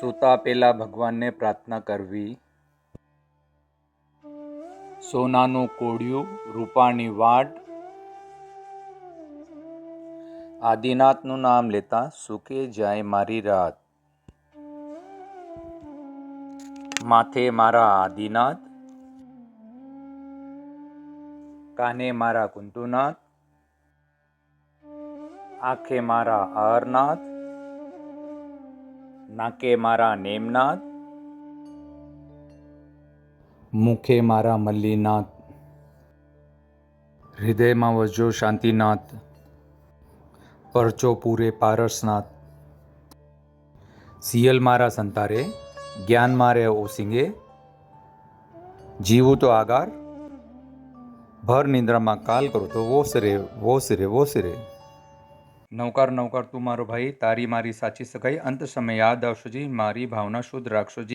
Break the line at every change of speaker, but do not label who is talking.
સૂતા પહેલા ભગવાનને પ્રાર્થના કરવી. સોનાનું કોડિયું, રૂપાની વાટ. આદિનાથનું નામ લેતા સુકે જાય મારી રાત. માથે મારા આદિનાથ, કાને મારા કુંતુનાથ, આંખે મારા અહરનાથ, નાકે મારા નેમનાથ, મુખે મારા મલ્લીનાથ, હૃદયમાં વસજો શાંતિનાથ, પરચો પૂરે પારસનાથ. સિયલ મારા સંતારે, જ્ઞાન મારે ઓસિંગે, જીવું તો આગાર, ભર નિંદ્રામાં કાલ કરું તો વોસરે વોસરે વોસરે. નવકાર નવકાર તું મારો ભાઈ, તારી મારી સાચી સગાઈ, અંત સમય યાદ આવશોજી, મારી ભાવના શુદ્ધ રાખશોજી.